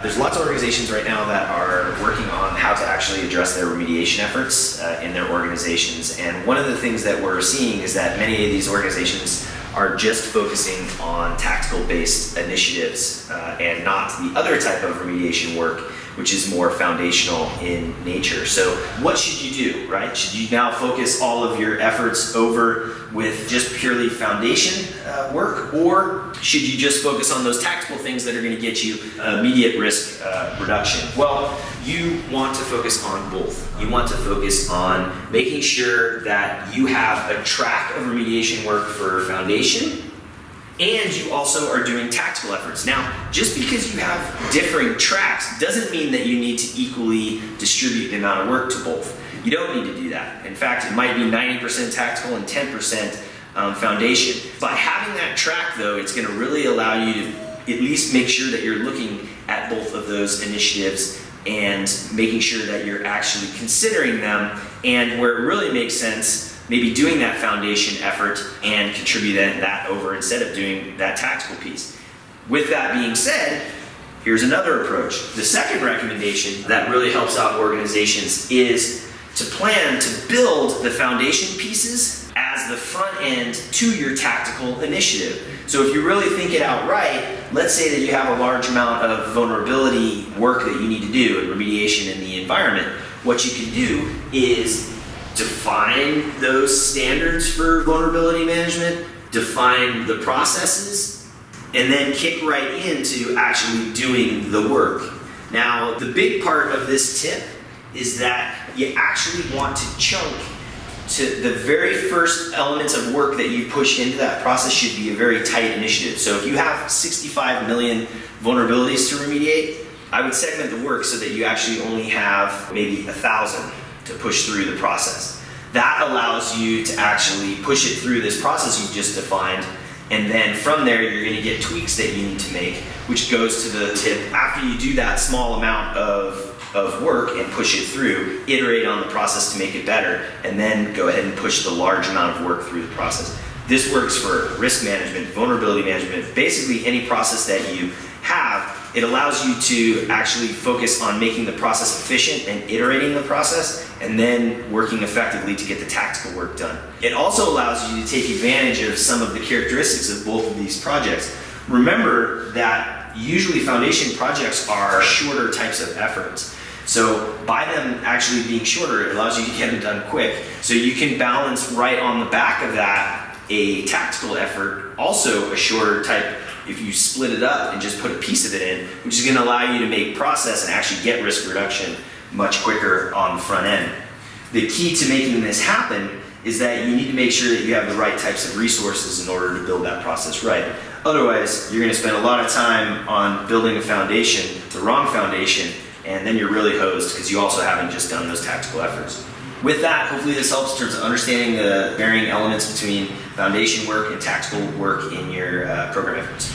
There's lots of organizations right now that are working on how to actually address their remediation efforts in their organizations. And one of the things that we're seeing is that many of these organizations are just focusing on tactical-based initiatives and not the other type of remediation work, which is more foundational in nature. So what should you do, right? Should you now focus all of your efforts over with just purely foundation work, or should you just focus on those tactical things that are going to get you immediate risk reduction? Well, you want to focus on both. You want to focus on making sure that you have a track of remediation work for foundation, and you also are doing tactical efforts. Now, just because you have differing tracks doesn't mean that you need to equally distribute the amount of work to both. You don't need to do that. In fact, it might be 90% tactical and 10% foundation. By having that track, though, it's going to really allow you to at least make sure that you're looking at both of those initiatives and making sure that you're actually considering them, and where it really makes sense, maybe doing that foundation effort and contributing that over instead of doing that tactical piece. With that being said, here's another approach. The second recommendation that really helps out organizations is to plan to build the foundation pieces as the front end to your tactical initiative. So if you really think it out right, let's say that you have a large amount of vulnerability work that you need to do and remediation in the environment. What you can do is define those standards for vulnerability management, define the processes, and then kick right into actually doing the work. Now, the big part of this tip is that you actually want to chunk to the very first elements of work that you push into that process should be a very tight initiative. So if you have 65 million vulnerabilities to remediate, I would segment the work so that you actually only have maybe 1,000 to push through the process. That allows you to actually push it through this process you've just defined, and then from there you're going to get tweaks that you need to make, which goes to the tip. After you do that small amount of work and push it through, iterate on the process to make it better, and then go ahead and push the large amount of work through the process. This works for risk management, vulnerability management, basically any process that you have. It allows you to actually focus on making the process efficient and iterating the process, and then working effectively to get the tactical work done. It also allows you to take advantage of some of the characteristics of both of these projects. Remember that usually foundation projects are shorter types of efforts. So by them actually being shorter, it allows you to get them done quick. So you can balance right on the back of that a tactical effort, also a shorter type, if you split it up and just put a piece of it in, which is going to allow you to make process and actually get risk reduction much quicker on the front end. The key to making this happen is that you need to make sure that you have the right types of resources in order to build that process right. Otherwise, you're going to spend a lot of time on building a foundation, the wrong foundation, and then you're really hosed because you also haven't just done those tactical efforts. With that, hopefully this helps in terms of understanding the varying elements between foundation work and tactical work in your program efforts.